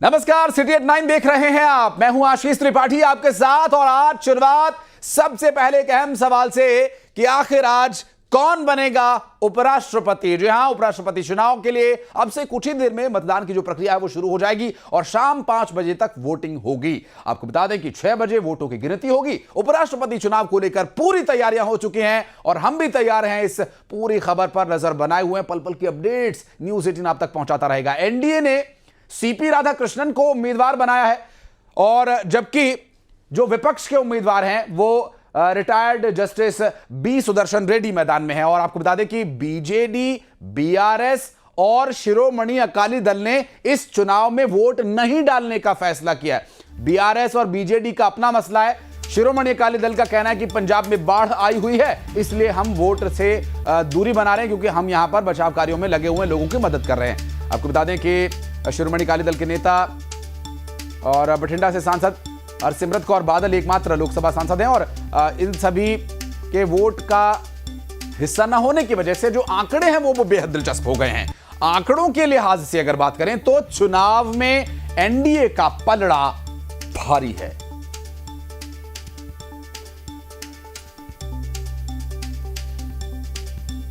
नमस्कार, city eight 9 देख रहे हैं आप। मैं हूं आशीष त्रिपाठी आपके साथ। और आज शुरुआत सबसे पहले एक अहम सवाल से कि आखिर आज कौन बनेगा उपराष्ट्रपति। जी हां, उपराष्ट्रपति चुनाव के लिए अब से कुछ ही देर में मतदान की जो प्रक्रिया है वो शुरू हो जाएगी और शाम 5 बजे तक वोटिंग होगी। आपको बता दें कि 6 बजे वोटों की गिनती होगी। उपराष्ट्रपति चुनाव को लेकर पूरी तैयारियां हो चुकी हैं और हम भी तैयार हैं। इस पूरी खबर पर नजर बनाए हुए हैं, पल पल की अपडेट्स न्यूज़ 18 आप तक पहुंचाता रहेगा। एनडीए ने सीपी राधाकृष्णन को उम्मीदवार बनाया है और जबकि जो विपक्ष के उम्मीदवार हैं वो retired justice B Sudarshan Reddy मैदान में है। और आपको बता दें कि बीजेडी, बीआरएस और शिरोमणि अकाली दल ने इस चुनाव में वोट नहीं डालने का फैसला किया है। बीआरएस और बीजेडी का अपना मसला है। शिरोमणि अकाली दल का कहना है कि पंजाब में बाढ़ आई हुई है, इसलिए हम वोट से दूरी बना रहे हैं क्योंकि हम यहां पर बचाव कार्यों में लगे हुए लोगों की मदद कर रहे हैं। आपको बता दें कि शिरोमणि अकाली दल के नेता और बठिंडा से सांसद हरसिमरत कौर बादल एकमात्र लोकसभा सांसद हैं और इन सभी के वोट का हिस्सा न होने की वजह से जो आंकड़े हैं वो बेहद दिलचस्प हो गए हैं। आंकड़ों के लिहाज से अगर बात करें तो चुनाव में एनडीए का पलड़ा भारी है।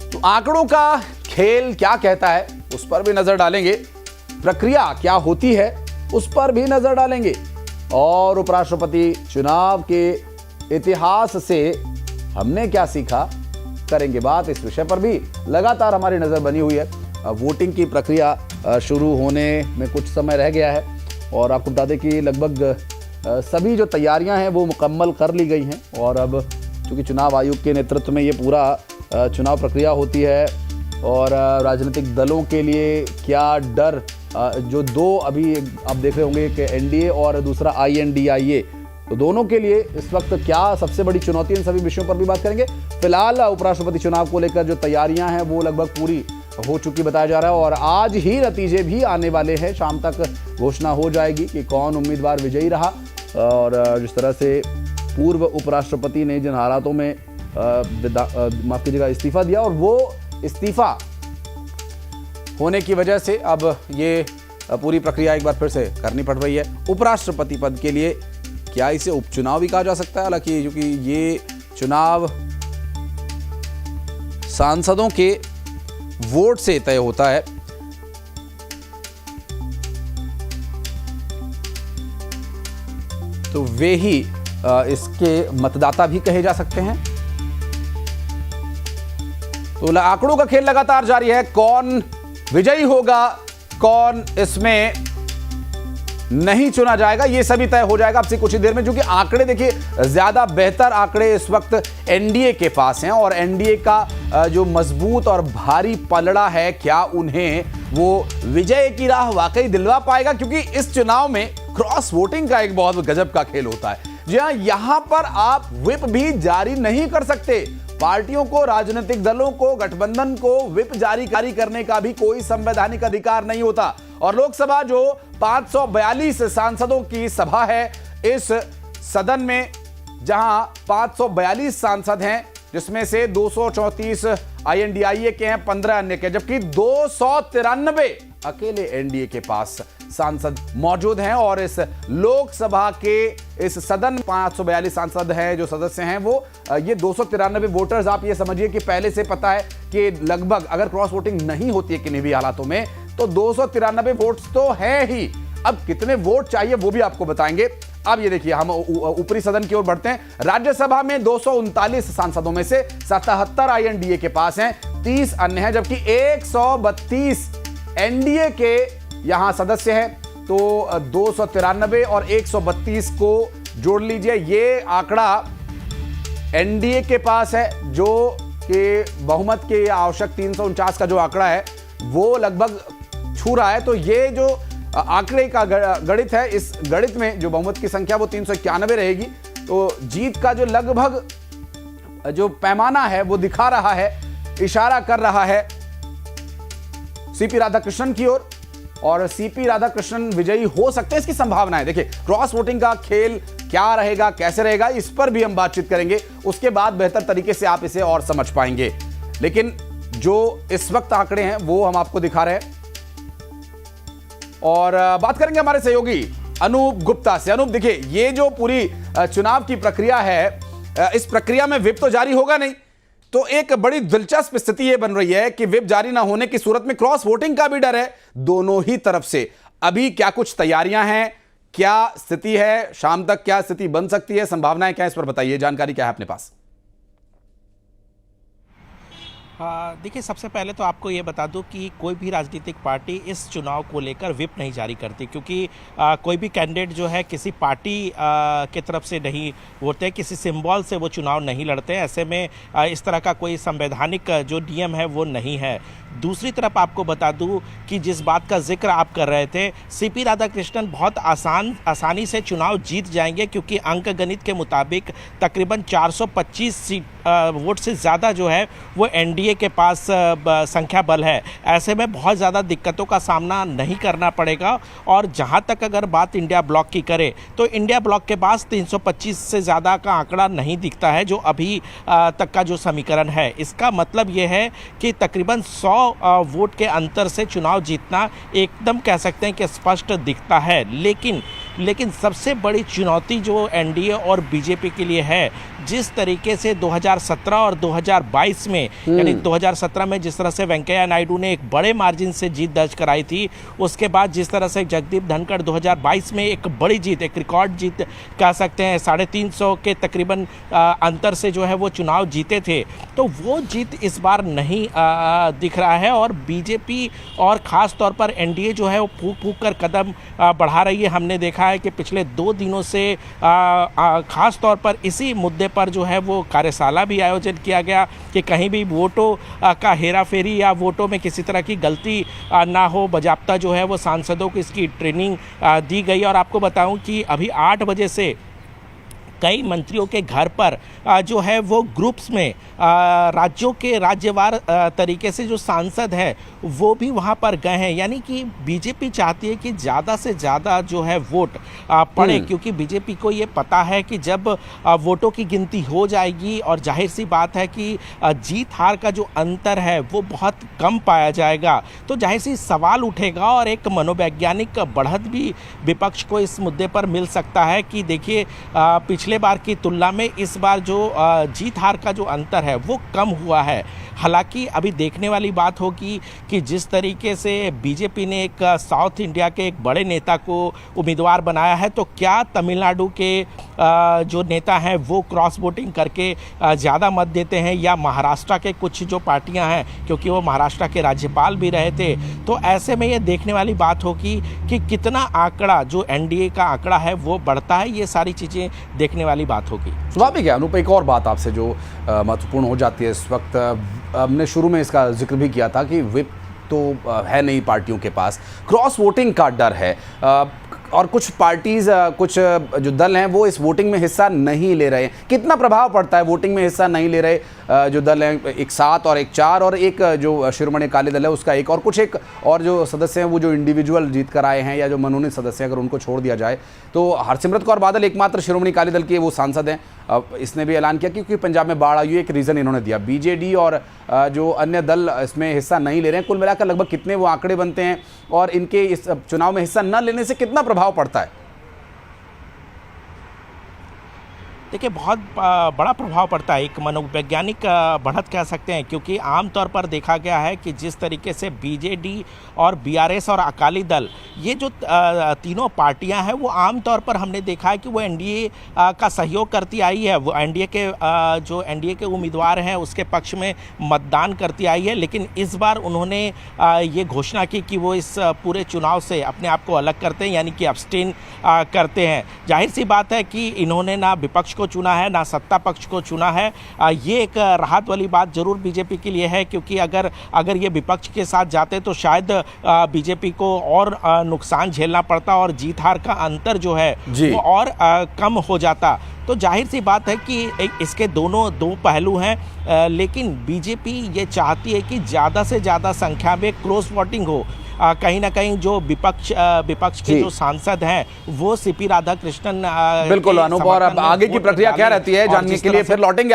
तो आंकड़ों का खेल क्या कहता है उस पर भी नजर डालेंगे, प्रक्रिया क्या होती है उस पर भी नजर डालेंगे और उपराष्ट्रपति चुनाव के इतिहास से हमने क्या सीखा करेंगे बात। इस विषय पर भी लगातार हमारी नजर बनी हुई है। वोटिंग की प्रक्रिया शुरू होने में कुछ समय रह गया है और आपको बता दें कि लगभग सभी जो तैयारियां हैं वो मुकम्मल कर ली गई हैं और अब चूंकि चुनाव आयोग के नेतृत्व में ये पूरा चुनाव प्रक्रिया होती है और राजनीतिक दलों के लिए क्या डर, जो दो अभी आप देख रहे होंगे कि एनडीए और दूसरा आईएनडीआईए, तो दोनों के लिए इस वक्त क्या सबसे बड़ी चुनौती, इन सभी विषयों पर भी बात करेंगे। फिलहाल उपराष्ट्रपति चुनाव को लेकर जो तैयारियां हैं वो लगभग पूरी हो चुकी बताया जा रहा है और आज ही नतीजे भी आने वाले हैं। शाम तक घोषणा हो जाएगी कि कौन उम्मीदवार विजयी रहा और जिस तरह से पूर्व उपराष्ट्रपति ने जिन हालातों में माफ कीजिएगा इस्तीफा दिया और वो इस्तीफा होने की वजह से अब ये पूरी प्रक्रिया एक बार फिर से करनी पड़ रही है। उपराष्ट्रपति पद के लिए क्या इसे उपचुनाव भी कहा जा सकता है, हालांकि क्योंकि ये चुनाव सांसदों के वोट से तय होता है। तो वे ही इसके मतदाता भी कहे जा सकते हैं। तो आंकड़ों का खेल लगातार जारी है। कौन विजयी होगा, कौन इसमें नहीं चुना जाएगा, ये सभी तय हो जाएगा अब से कुछ ही देर में। क्योंकि आंकड़े देखिए, ज्यादा बेहतर आंकड़े इस वक्त एनडीए के पास हैं और एनडीए का जो मजबूत और भारी पलड़ा है, क्या उन्हें वो विजय की राह वाकई दिलवा पाएगा। क्योंकि इस चुनाव में क्रॉस वोटिंग का एक बहुत गजब का खेल होता है। जी हां, यहां पर आप व्हिप भी जारी नहीं कर सकते। पार्टियों को, राजनीतिक दलों को, गठबंधन को व्हिप जारी करने का भी कोई संवैधानिक अधिकार नहीं होता। और लोकसभा जो 542 सांसदों की सभा है, इस सदन में जहां 542 सांसद हैं जिसमें से 234 आईएनडीआईए के हैं, 15 अन्य के, जबकि 293 अकेले एनडीए के पास सांसद मौजूद हैं। और इस लोकसभा के इस सदन 542 सांसद हैं जो सदस्य हैं, वो ये 293 वोटर्स, आप ये समझिए कि पहले से पता है कि लगभग अगर क्रॉस वोटिंग नहीं होती है किन्हीं भी हालातों में तो 293 वोट्स तो है ही। अब कितने वोट चाहिए वो भी आपको बताएंगे। अब ये देखिए, हम ऊपरी सदन की ओर बढ़ते हैं। राज्यसभा में 239 सांसदों में से 77 आईएनडीए के पास हैं, 30 अन्य हैं, जबकि 132 एनडीए के यहां सदस्य हैं। तो 293 और 132 को जोड़ लीजिए, ये आंकड़ा एनडीए के पास है, जो कि बहुमत के आवश्यक 349 का जो आंकड़ा है वो लगभग छू रहा है। तो ये जो आंकड़े का गणित है, इस गणित में जो बहुमत की संख्या वो 391 रहेगी। तो जीत का जो लगभग जो पैमाना है वो दिखा रहा है, इशारा कर रहा है सीपी राधाकृष्णन की ओर और सीपी राधाकृष्णन विजयी हो सकते हैं, इसकी संभावना है। देखिए, क्रॉस वोटिंग का खेल क्या रहेगा, कैसे रहेगा, इस पर भी हम बातचीत करेंगे। उसके बाद बेहतर तरीके से आप इसे और समझ पाएंगे। लेकिन जो इस वक्त आंकड़े हैं वो हम आपको दिखा रहे हैं। और बात करेंगे हमारे सहयोगी अनूप गुप्ता से। अनूप, देखिए, ये जो पूरी चुनाव की प्रक्रिया है, इस प्रक्रिया में व्हिप तो जारी होगा नहीं, तो एक बड़ी दिलचस्प स्थिति यह बन रही है कि व्हिप जारी ना होने की सूरत में क्रॉस वोटिंग का भी डर है दोनों ही तरफ से। अभी क्या कुछ तैयारियां हैं, क्या स्थिति है, शाम तक क्या स्थिति बन सकती है, संभावनाएं क्या है, इस पर बताइए, जानकारी क्या है अपने पास? देखिए, सबसे पहले तो आपको ये बता दूं कि कोई भी राजनीतिक पार्टी इस चुनाव को लेकर व्हिप नहीं जारी करती, क्योंकि कोई भी कैंडिडेट जो है किसी पार्टी की तरफ से नहीं होते, किसी सिंबल से वो चुनाव नहीं लड़ते। ऐसे में इस तरह का कोई संवैधानिक जो नियम है वो नहीं है। दूसरी तरफ आपको बता दूं कि जिस बात का जिक्र आप कर रहे थे, सीपी राधाकृष्णन बहुत आसानी से चुनाव जीत जाएंगे, क्योंकि अंक गणित के मुताबिक तकरीबन 425 सीट वोट से ज़्यादा जो है वो एनडीए के पास संख्या बल है। ऐसे में बहुत ज़्यादा दिक्कतों का सामना नहीं करना पड़ेगा। और जहां तक अगर बात इंडिया ब्लॉक की करें तो इंडिया ब्लॉक के पास 325 से ज़्यादा का आंकड़ा नहीं दिखता है, जो अभी तक का जो समीकरण है। इसका मतलब ये है कि तकरीबन 100 वोट के अंतर से चुनाव जीतना एकदम कह सकते हैं कि स्पष्ट दिखता है। लेकिन सबसे बड़ी चुनौती जो एनडीए और बीजेपी के लिए है, जिस तरीके से 2017 और 2022 में, यानी 2017 में जिस तरह से वेंकैया नायडू ने एक बड़े मार्जिन से जीत दर्ज कराई थी, उसके बाद जिस तरह से जगदीप धनखड़ 2022 में एक बड़ी जीत, एक रिकॉर्ड जीत कह सकते हैं, 350 के तकरीबन अंतर से जो है वो चुनाव जीते थे, तो वो जीत इस बार नहीं दिख रहा है। और बीजेपी और ख़ास तौर पर एनडीए जो है वो फूंक कर कदम बढ़ा रही है। हमने देखा है कि पिछले 2 दिनों से ख़ास तौर पर इसी मुद्दे पर जो है वो कार्यशाला भी आयोजित किया गया कि कहीं भी वोटों का हेराफेरी या वोटों में किसी तरह की गलती ना हो। बाकायदा जो है वो सांसदों को इसकी ट्रेनिंग दी गई। और आपको बताऊं कि अभी 8 बजे से कई मंत्रियों के घर पर जो है वो ग्रुप्स में राज्यों के राज्यवार तरीके से जो सांसद हैं वो भी वहाँ पर गए हैं। यानी कि बीजेपी चाहती है कि ज़्यादा से ज़्यादा जो है वोट पड़े, क्योंकि बीजेपी को ये पता है कि जब वोटों की गिनती हो जाएगी और जाहिर सी बात है कि जीत हार का जो अंतर है वो बहुत कम पाया जाएगा, तो जाहिर सी सवाल उठेगा और एक मनोवैज्ञानिक बढ़त भी विपक्ष को इस मुद्दे पर मिल सकता है कि देखिए, पिछले बार की तुलना में इस बार जो जीत हार का जो अंतर है वो कम हुआ है। हालांकि अभी देखने वाली बात होगी कि जिस तरीके से बीजेपी ने एक साउथ इंडिया के एक बड़े नेता को उम्मीदवार बनाया है, तो क्या तमिलनाडु के जो नेता हैं वो क्रॉस वोटिंग करके ज़्यादा मत देते हैं, या महाराष्ट्र के कुछ जो पार्टियां हैं, क्योंकि वो महाराष्ट्र के राज्यपाल भी रहे थे, तो ऐसे में ये देखने वाली बात होगी कि कितना आंकड़ा जो एनडीए का आंकड़ा है वो बढ़ता है। ये सारी चीज़ें देखने वाली बात होगी। स्वाभाविक है अनूप, एक और बात आपसे जो महत्वपूर्ण हो जाती है इस वक्त, हमने शुरू में इसका जिक्र भी किया था कि व्हिप तो है नहीं पार्टियों के पास, क्रॉस वोटिंग का डर है, और कुछ पार्टीज, कुछ जो दल हैं वो इस वोटिंग में हिस्सा नहीं ले रहे। कितना प्रभाव पड़ता है वोटिंग में हिस्सा नहीं ले रहे जो दल हैं, एक 7 और एक 4 और एक जो शिरोमणि अकाली दल है उसका एक, और कुछ एक और जो सदस्य हैं वो जो इंडिविजुअल जीत कर आए हैं या जो मनोनीत सदस्य हैं, अगर उनको छोड़ दिया जाए तो हरसिमरत कौर बादल एकमात्र शिरोमणि अकाली दल के वो सांसद हैं। इसने भी ऐलान किया क्योंकि पंजाब में बाढ़ आई, एक रीज़न इन्होंने दिया। बीजेडी और जो अन्य दल इसमें हिस्सा नहीं ले रहे हैं। कुल मिलाकर लगभग कितने वो आंकड़े बनते हैं और इनके इस चुनाव में हिस्सा न लेने से कितना प्रभाव पड़ता है? देखिए, बहुत बड़ा प्रभाव पड़ता है, एक मनोवैज्ञानिक बढ़त कह सकते हैं, क्योंकि आमतौर पर देखा गया है कि जिस तरीके से बीजेडी और बीआरएस और अकाली दल, ये जो तीनों पार्टियां हैं, वो आमतौर पर हमने देखा है कि वो एनडीए का सहयोग करती आई है। वो एनडीए के जो एनडीए के उम्मीदवार हैं उसके पक्ष में मतदान करती आई है। लेकिन इस बार उन्होंने ये घोषणा की कि वो इस पूरे चुनाव से अपने आप को अलग करते हैं, यानी कि अब्सटेन करते हैं। जाहिर सी बात है कि इन्होंने ना विपक्ष को चुना है ना सत्ता पक्ष को चुना है। ये एक राहत वाली बात जरूर बीजेपी के लिए है, क्योंकि अगर ये विपक्ष के साथ जाते तो शायद बीजेपी को और नुकसान झेलना पड़ता और जीत हार का अंतर जो है वो और कम हो जाता। तो जाहिर सी बात है कि इसके दो पहलू हैं, लेकिन बीजेपी ये चाहती है कि ज़्यादा से ज़्यादा संख्या में क्रॉस वोटिंग हो। कहीं ना कहीं जो विपक्ष के जो सांसद हैं वो सीपी राधाकृष्णन। बिल्कुल अनूप, और अब आगे की प्रक्रिया क्या रहती है जानने के लिए फिर लौटेंगे।